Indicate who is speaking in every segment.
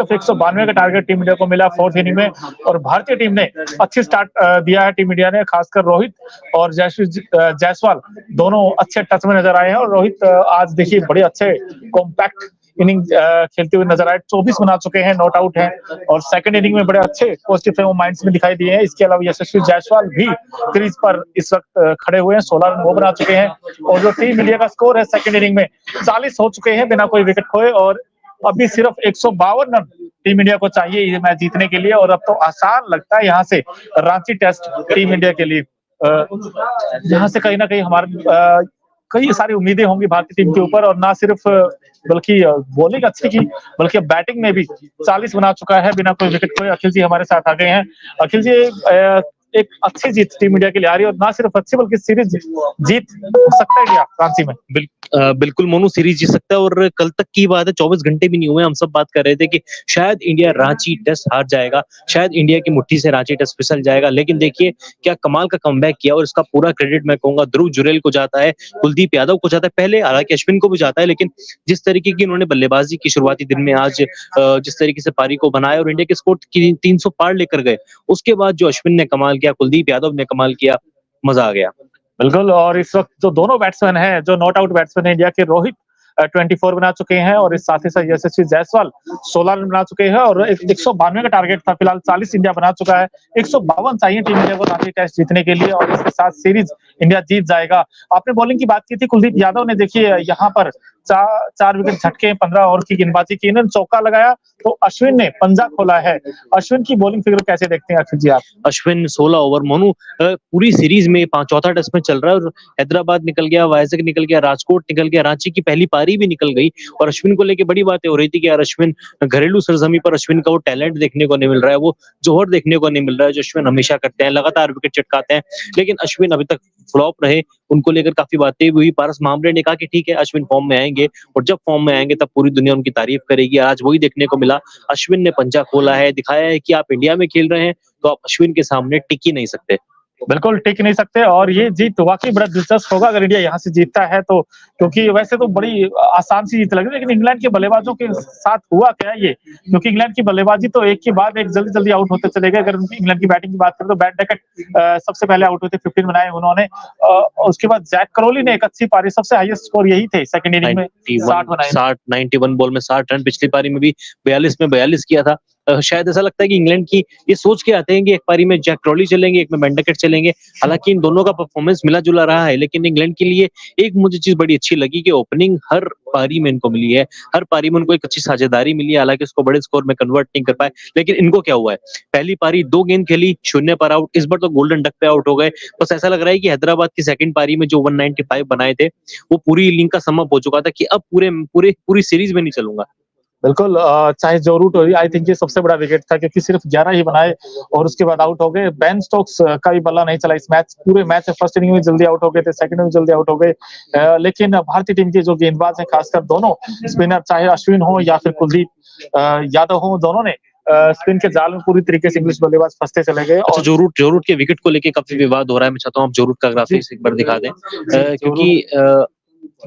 Speaker 1: सिर्फ 192 का target team India को मिला फोर्थ इनिंग में। और भारतीय टीम ने अच्छी स्टार्ट दिया है टीम इंडिया ने, खासकर रोहित और जायसवाल दोनों अच्छे टच में नजर आए हैं। और रोहित आज देखिए बड़े अच्छे कॉम्पैक्ट इनिंग खेलते हुए नजर आए, 24 बना चुके हैं, नॉट आउट है। और सेकंड इनिंग में बड़े अच्छे पॉजिटिव फ्रेम ऑफ माइंड्स में दिखाई दिए हैं। इसके अलावा यशस्वी जायसवाल भी क्रीज पर इस वक्त खड़े हुए हैं, 16 रन वो बना चुके हैं। और जो टीम इंडिया का स्कोर है सेकंड इनिंग में 40 हो चुके हैं बिना कोई विकेट खोए। और अभी सिर्फ 152 रन टीम इंडिया को चाहिए ये मैच जीतने के लिए। और अब तो आसान लगता है यहाँ से रांची टेस्ट टीम इंडिया के लिए, यहाँ से कहीं ना कहीं हमारे कई सारी उम्मीदें होंगी भारतीय टीम के ऊपर। और ना सिर्फ बल्कि बॉलिंग अच्छी की, बल्कि बैटिंग में भी 40 बना चुका है बिना कोई विकेट खोए। अखिल जी हमारे साथ आ गए हैं। अखिल जी, एक अच्छी जीत टीम इंडिया के लिए आ रही है, और ना सिर्फ अच्छी बल्कि सीरीज जीत सकता है क्या रांची में?
Speaker 2: बिल्कुल मोनू, सीरीज जीत सकता है। और कल तक की बात है, 24 घंटे भी नहीं हुए, हम सब बात कर रहे थे कि शायद इंडिया रांची टेस्ट हार जाएगा, शायद इंडिया की मुट्ठी से रांची टेस्ट फिसल जाएगा। लेकिन देखिए क्या कमाल का कमबैक किया, और इसका पूरा क्रेडिट मैं कहूंगा ध्रुव जुरैल को जाता है, कुलदीप यादव को जाता है, पहले हालांकि अश्विन को भी जाता है। लेकिन जिस तरीके की इन्होंने बल्लेबाजी की शुरुआती दिन में, आज जिस तरीके से पारी को बनाया और इंडिया के स्कोर 300 पार लेकर गए, उसके बाद जो अश्विन ने कमाल किया, कुलदीप यादव ने कमाल किया, मजा आ गया।
Speaker 1: बिल्कुल। और इस वक्त जो दोनों बैट्समैन हैं, जो नॉट आउट बैट्समैन है इंडिया के, रोहित 24 बना चुके हैं, और इस साथ ही साथ यशस्वी जायसवाल 16 रन बना चुके हैं। और 192 का टारगेट था, फिलहाल 40 इंडिया बना चुका है। 152 चाहिए टीम इंडिया को रांची टेस्ट जीतने के लिए, और इसके साथ सीरीज इंडिया जीत जाएगा। आपने बॉलिंग की बात की थी, कुलदीप यादव ने देखिए यहाँ पर चार विकेट झटके, 15 ओवर की गेंदबाजी की, इन्होंने चौका लगाया तो अश्विन ने पंजा खोला है। अश्विन की बॉलिंग फिगर कैसे देखते हैं अखिल जी आप?
Speaker 2: अश्विन 16 ओवर मोनू, पूरी सीरीज में चौथा टेस्ट में चल रहा है, और हैदराबाद निकल गया, वाइजैक निकल गया, राजकोट निकल गया, रांची की पहली पारी भी निकल गई। और अश्विन को लेके बड़ी बातें हो रही थी कि यार अश्विन, घरेलू सरजमी पर अश्विन का वो टैलेंट देखने को नहीं मिल रहा है, वो जोहर देखने को नहीं मिल रहा है जो अश्विन हमेशा करते हैं, लगातार विकेट चटकाते हैं। लेकिन अश्विन अभी तक फ्लॉप रहे, उनको लेकर काफी बातें हुई। पारस मामरे ने कहा कि ठीक है अश्विन फॉर्म में आएंगे, और जब फॉर्म में आएंगे तब पूरी दुनिया उनकी तारीफ करेगी। आज वही देखने को मिला, अश्विन ने पंजा खोला है, दिखाया है कि आप इंडिया में खेल रहे हैं तो आप अश्विन के सामने टिक ही नहीं सकते।
Speaker 1: बिल्कुल टिक नहीं सकते। और ये जीत वाकई बड़ा दिलचस्प होगा अगर इंडिया यहाँ से जीतता है तो, क्योंकि वैसे तो बड़ी आसान सी जीत लग रही है, लेकिन इंग्लैंड के बल्लेबाजों के साथ हुआ क्या ये, क्योंकि इंग्लैंड की बल्लेबाजी तो एक के बाद एक जल्दी जल्दी आउट होते चले गए। अगर इंग्लैंड की बैटिंग की बात करें तो बैट डेकेट सबसे पहले आउट हुए थे, 15 बनाए उन्होंने। उसके बाद जैक क्रोली ने एक अच्छी पारी, सबसे हाईएस्ट स्कोर यही थे सेकंड इनिंग में, 60 बनाए,
Speaker 2: 91 बॉल में 60 रन। पिछली पारी में भी 42 में 42 किया था। शायद ऐसा लगता है कि इंग्लैंड की ये सोच के आते हैं कि एक पारी में जैक क्रोली चलेंगे, एक में बेंडकेट चलेंगे। हालांकि इन दोनों का परफॉर्मेंस मिला जुला रहा है, लेकिन इंग्लैंड के लिए एक मुझे चीज बड़ी अच्छी लगी कि ओपनिंग हर पारी में इनको मिली है, हर पारी में उनको एक अच्छी साझेदारी मिली है। हालांकि उसको बड़े स्कोर में कन्वर्ट नहीं कर पाए, लेकिन इनको क्या हुआ है, पहली पारी 2 गेंद खेली, 0 पर आउट। इस बार तो गोल्डन डक पे आउट हो गए। बस ऐसा लग रहा है कि हैदराबाद की सेकंड पारी में जो 195 बनाए थे वो पूरी इनिंग का समअप हो चुका था कि अब पूरी सीरीज में नहीं चलूंगा।
Speaker 1: बिल्कुल। चाहे जो रूट हो, आई थिंक ये सबसे बड़ा विकेट था, क्योंकि सिर्फ 11 ही बनाए और उसके बाद आउट हो गए। बेन स्टोक्स का भी बल्ला नहीं चला इस मैच, पूरे मैच में फर्स्ट इनिंग में जल्दी आउट हो गए थे, सेकंड में जल्दी आउट हो गए। लेकिन भारतीय टीम के जो गेंदबाज हैं, खासकर दोनों स्पिनर, चाहे अश्विन हो या फिर कुलदीप यादव हो, दोनों ने स्पिन के जाल में पूरी तरीके से इंग्लिश बल्लेबाज फंसते चले गए।
Speaker 2: और जो रूट के विकेट को लेके काफी विवाद हो रहा है, मैं चाहता हूँ आप जो रूट का ग्राफिक्स एक बार दिखा दें, क्योंकि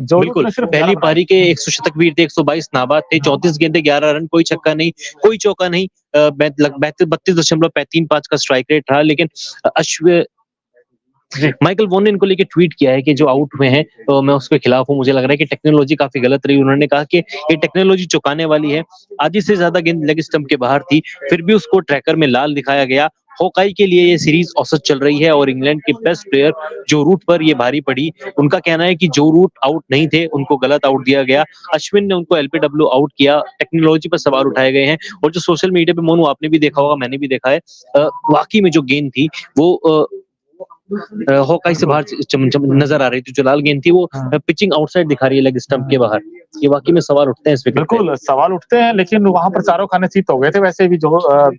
Speaker 2: बिल्कुल पहली पारी के 100 शतक वीर थे, 122 नाबाद थे, 34 गेंदे 11 रन, कोई छक्का नहीं, कोई चौका नहीं, 32.35 का स्ट्राइक रेट रहा। लेकिन माइकल वॉन ने इनको लेके ट्वीट किया है कि जो आउट हुए हैं तो मैं उसके खिलाफ हूं, मुझे लग रहा है कि टेक्नोलॉजी काफी गलत रही। उन्होंने कहा कि ये टेक्नोलॉजी चौंकाने वाली है, आधी से ज्यादा गेंद लेग स्टंप के बाहर थी, फिर भी उसको ट्रैकर में लाल दिखाया गया। हॉकाई के लिए ये सीरीज औसत चल रही है, और इंग्लैंड के बेस्ट प्लेयर जो रूट पर ये भारी पड़ी, उनका कहना है कि जो रूट आउट नहीं थे उनको गलत आउट दिया गया, अश्विन ने उनको एलपीडब्ल्यू आउट किया, टेक्नोलॉजी पर सवाल उठाए गए हैं। और जो सोशल मीडिया पे मोनू आपने भी देखा होगा, मैंने भी देखा है, वाकई में जो गेंद थी वो हॉकाई से बाहर नजर आ रही थी, जो लाल गेंद थी वो पिचिंग आउटसाइड दिखा रही है लेग स्टंप के बाहर। ये वाकई में सवाल उठते हैं इस विकेट पे।
Speaker 1: बिल्कुल सवाल उठते हैं, लेकिन वहां पर चारों खाने चित हो गए थे वैसे भी जो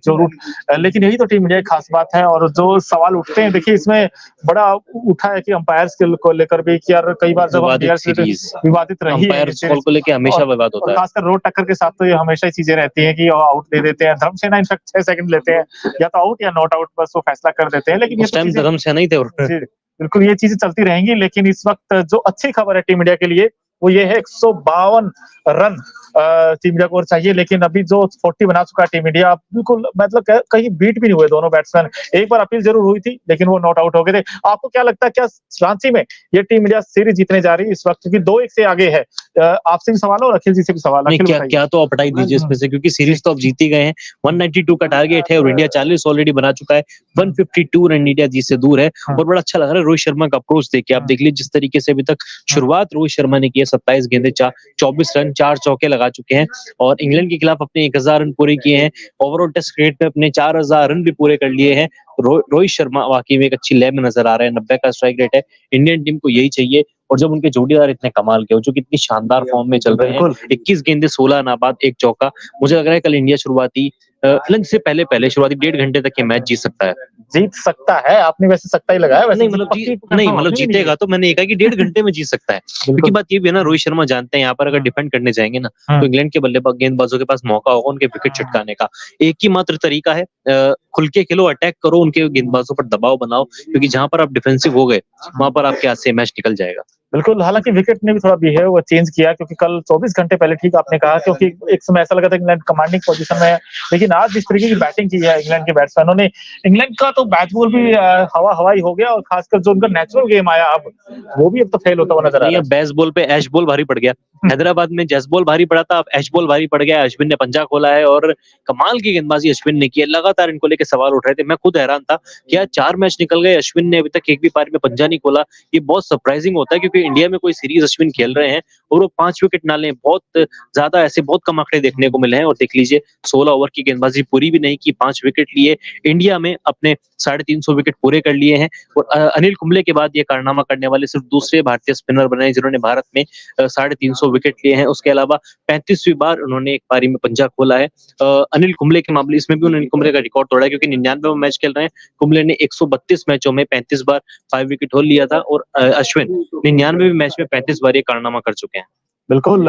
Speaker 1: रूट। लेकिन यही तो टीम इंडिया की खास बात है। और जो सवाल उठते हैं, देखिए इसमें बड़ा उठा है कि अंपायर्स को लेकर भी, कि यार कई बार जब विवादित रही है
Speaker 2: को लेकर हमेशा विवाद होता है,
Speaker 1: खासकर रोड टक्कर के साथ तो ये हमेशा ही चीजें रहती है कि आउट दे देते हैं। धर्मसेना इनफैक्ट 6 सेकंड लेते हैं, या तो आउट या नॉट आउट, बस वो फैसला कर देते हैं। लेकिन
Speaker 2: उस टाइम धर्मसेना ही थे।
Speaker 1: बिल्कुल ये चीजें चलती रहेंगी। लेकिन इस वक्त जो अच्छी खबर है टीम इंडिया के लिए वो ये है, 152 रन टीम इंडिया को और चाहिए, लेकिन अभी जो 40 बना चुका है टीम इंडिया, बिल्कुल मतलब कहीं बीट भी नहीं हुए दोनों बैट्समैन। एक बार अपील जरूर हुई थी, लेकिन वो नॉट आउट हो गए थे। आपको क्या लगता है, क्या रांची में ये टीम इंडिया सीरीज जीतने जा रही है इस वक्त, क्योंकि 2-1 से आगे है? आपसे भी सवाल और अखिल जी से भी सवाल।
Speaker 2: नहीं,
Speaker 1: अखिल
Speaker 2: क्या
Speaker 1: बताइए।
Speaker 2: क्या तो आप हटाई दीजिए इसमें से, क्योंकि सीरीज तो अब जीत ही गए हैं। 192 का टारगेट है और इंडिया 40 ऑलरेडी बना चुका है। 152 रन इंडिया जीत से दूर है। और बड़ा अच्छा लग रहा है रोहित शर्मा का अप्रोच देख के। आप देख लीजिए जिस तरीके से अभी तक शुरुआत रोहित शर्मा ने की है, 27 गेंदे 24 रन, 4 चौके लगा चुके हैं और इंग्लैंड के खिलाफ अपने 1000 रन पूरे किए हैं। ओवरऑल टेस्ट क्रिकेट में अपने 4000 रन भी पूरे कर लिए हैं। रोहित शर्मा वाकई में एक अच्छी लय में नजर आ रहे हैं। 90 का स्ट्राइक रेट है। इंडियन टीम को यही चाहिए। और जब उनके जोड़ीदार इतने कमाल के हो, जो कितनी शानदार फॉर्म में चल रहे हैं, 21 गेंदे 16 नाबाद, 1 चौका, मुझे लग रहा है कल इंडिया शुरुआती लंच से पहले शुरुआती 1.5 घंटे तक ये मैच जीत सकता है।
Speaker 1: जीत सकता है? आपने वैसे सकता ही लगाया वैसे।
Speaker 2: नहीं मतलब जीतेगा तो मैंने ये कहा कि 1.5 घंटे में जीत सकता है। क्योंकि बात ये भी है ना, रोहित शर्मा जानते हैं यहाँ पर अगर डिफेंड करने जाएंगे ना, तो इंग्लैंड के बल्लेबाज गेंदबाजों के पास मौका होगा उनके विकेट छिटकाने का। एक ही मात्र तरीका है, खुल के खेलो, अटैक करो, उनके गेंदबाजों पर दबाव बनाओ, क्योंकि जहां पर आप डिफेंसिव हो गए वहां पर आपके हाथ से मैच निकल जाएगा।
Speaker 1: बिल्कुल, हालांकि विकेट ने भी थोड़ा बिहेव वो चेंज किया, क्योंकि कल 24 घंटे पहले, ठीक आपने कहा, क्योंकि एक समय ऐसा लगा था इंग्लैंड कमांडिंग पोजीशन में है, लेकिन आज जिस तरीके की बैटिंग की है इंग्लैंड के बैट्समैनों ने, इंग्लैंड का तो बैट बॉल भी हवाई हो गया, और खासकर जो उनका नेचुरल गेम आया अब, वो भी अब तो फेल होता हुआ नजर आ रहा है।
Speaker 2: बेस बॉल पे ऐश बॉल भारी पड़ गया। हैदराबाद में जैस बॉल भारी पड़ा था, अब ऐश बॉल भारी पड़ गया। अश्विन ने पंजा खोला है और कमाल की गेंदबाजी अश्विन ने की है। लगातार इनको लेकर सवाल उठ रहे थे, मैं खुद हैरान था कि यार 4 मैच निकल गए, अश्विन ने अभी तक एक भी पारी में पंजा नहीं खोला। ये बहुत सरप्राइजिंग होता है, क्योंकि इंडिया में कोई सीरीज अश्विन खेल रहे हैं और वो 5 विकेट ना लें, बहुत ज्यादा ऐसे बहुत कम आंकड़े देखने को मिले हैं। और देख लीजिए 16 ओवर की गेंदबाजी पूरी भी नहीं की, 5 विकेट लिए। इंडिया में अपने 350 विकेट पूरे कर लिए हैं। और अनिल कुंबले के बाद ये कारनामा करने वाले सिर्फ दूसरे भारतीय स्पिनर बने जिन्होंने भारत में 350 विकेट लिए हैं। उसके अलावा 35वीं बार उन्होंने एक पारी में पंजा खोला है। अनिल कुंबले के मामले इसमें भी उन्होंने कुंबले का रिकॉर्ड तोड़ा है, क्योंकि 99 मैच खेल रहे हैं। कुंबले ने 132 मैचों में 35 बार 5 विकेट होल लिया था, और अश्विन 99 मैच में 35 बार ये कारनामा कर चुके हैं।
Speaker 1: बिल्कुल,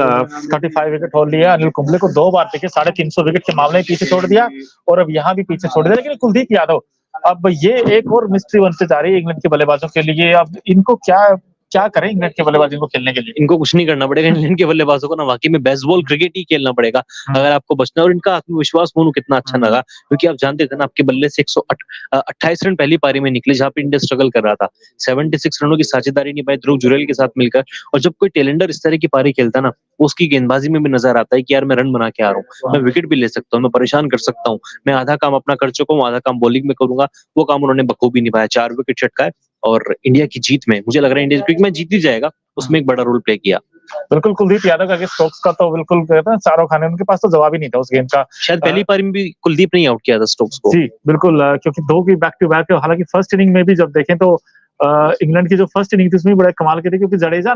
Speaker 1: 35 विकेट हो लिया। अनिल कुंबले को 2 बार देखिए 350 विकेट के मामले में पीछे छोड़ दिया, और अब यहाँ भी पीछे छोड़ दिया। लेकिन कुलदीप यादव, अब ये एक और मिस्ट्री बनते जा रही है इंग्लैंड के बल्लेबाजों के लिए। अब इनको क्या क्या करें इंग्लैंड के बल्लेबाज इनको खेलने के लिए?
Speaker 2: इनको कुछ नहीं करना पड़ेगा। इंग्लैंड के बल्लेबाजों को ना वाकई में बेसबॉल क्रिकेट ही खेलना पड़ेगा अगर आपको बचना। और इनका आत्मविश्वास मोनू कितना अच्छा लगा, क्योंकि आप जानते थे ना, आपके बल्ले से 128 रन पहली पारी में निकले, जहां पे इंडिया स्ट्रगल कर रहा था। 76 रनों की साझेदारी निभाई ध्रुव जुरैल के साथ मिलकर। और जब कोई टेलेंडर इस तरह की पारी खेलता ना, उसकी गेंदबाजी में भी नजर आता है कि यार मैं रन बना के आ रहा हूँ, मैं विकेट भी ले सकता हूँ, मैं परेशान कर सकता हूँ, मैं आधा काम अपना कर चुका हूँ, आधा काम बॉलिंग में करूंगा। वो काम उन्होंने बखूबी निभाया, 4 विकेट चटकाए और इंडिया की जीत में मुझे लग रहा है इंडिया क्योंकि मैं जीत ही जाएगा, उसमें एक बड़ा रोल प्ले किया।
Speaker 1: बिल्कुल, कुलदीप यादव का स्टोक्स का तो बिल्कुल कहते हैं चारों खाने, उनके पास तो जवाब ही नहीं था उस गेंद का।
Speaker 2: शायद पहली पारी में भी कुलदीप ने आउट किया था स्टोक्स को।
Speaker 1: जी बिल्कुल, क्योंकि 2 की बैक टू बैक। हालांकि फर्स्ट इनिंग में भी जब देखें तो इंग्लैंड की जो फर्स्ट इनिंग थी उसमें बड़े कमाल के थे, क्योंकि जडेजा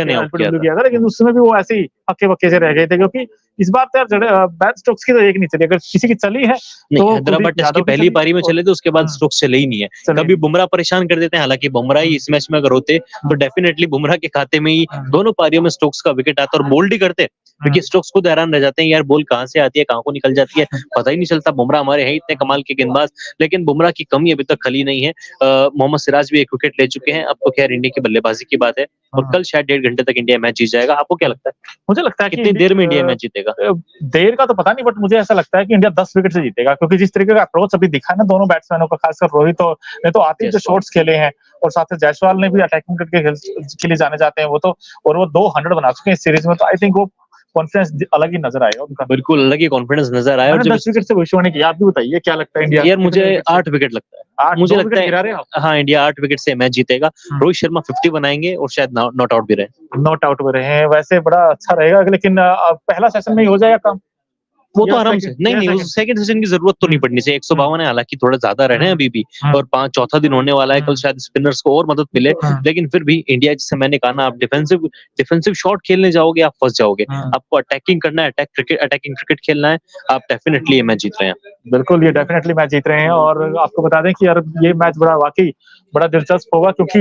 Speaker 1: ने आउट किया था, लेकिन उसमें भी वो ऐसे ही हक्के बक्के से रह गए थे। क्योंकि इस बार तो यार बैट स्टोक्स की तो एक नहीं चली, अगर किसी की चली है तो
Speaker 2: हैदराबाद टेस्ट की पहली पारी में चले थे, उसके बाद स्टोक्स चले ही नहीं है। कभी बुमराह परेशान कर देते हैं, हालांकि बुमराह ही इस मैच में अगर होते तो डेफिनेटली बुमराह के खाते में ही दोनों पारियों में स्टोक्स का विकेट आता और बोल्ड ही करते, क्योंकि स्टोक्स खुद हैरान रह जाते हैं यार बॉल कहां से आती है, कहां को निकल जाती है, पता ही नहीं चलता। बुमराह हमारे हैं इतने कमाल के गेंदबाज, लेकिन बुमराह की कमी अभी तक खली नहीं है। मोहम्मद सिराज भी 1 विकेट ले चुके हैं। अब तो खैर इंडिया की बल्लेबाजी की बात है, और कल शायद 1.5 घंटे तक इंडिया मैच जीत जाएगा। आपको क्या लगता है?
Speaker 1: मुझे लगता है
Speaker 2: कितनी देर में इंडिया मैच जीतेगा?
Speaker 1: देर का तो पता नहीं, बट मुझे ऐसा लगता है कि इंडिया 10 विकेट से जीतेगा, क्योंकि जिस तरीके का अप्रोच अभी दिखा है ना दोनों बैट्समैनों का, खासकर रोहित ने तो आते ही जो शॉट्स खेले हैं, और साथ ही जायसवाल ने भी अटैकिंग के लिए जाने जाते हैं वो तो, और वो 200 बना चुके हैं इस सीरीज में। तो आई थिंक वो कॉन्फिडेंस अलग ही नजर आएगा उनका।
Speaker 2: बिल्कुल अलग ही कॉन्फिडेंस नजर आया। और
Speaker 1: 10 विकेट से भविष्यवाणी की, आप भी बताइए क्या लगता है इंडिया?
Speaker 2: यार मुझे 8 विकेट लगता है। मुझे लगता है हाँ इंडिया 8 विकेट से मैच जीतेगा। रोहित शर्मा 50 बनाएंगे और शायद नॉट आउट भी रहे।
Speaker 1: नॉट आउट भी रहे, वैसे बड़ा अच्छा रहेगा, लेकिन पहला सेशन में ही हो जाएगा काम।
Speaker 2: वो तो आराम से नहीं सेकंड सेशन की जरूरत तो नहीं पड़नी चाहिए। 152 है, हालांकि थोड़ा ज्यादा रहे हैं अभी भी, और 5 दिन होने वाला है। कल शायद स्पिनर्स को और मदद मिले, लेकिन फिर भी इंडिया, जिससे मैंने कहा ना, आप डिफेंसिव शॉट खेलने जाओगे आप फंस जाओगे। आपको अटैकिंग करना है, अटैकिंग क्रिकेट खेलना है, आप डेफिनेटली ये मैच जीत रहे हैं।
Speaker 1: बिल्कुल, ये डेफिनेटली मैच जीत रहे हैं। और आपको बता दें कि यार ये मैच बड़ा वाकई बड़ा दिलचस्प होगा, क्योंकि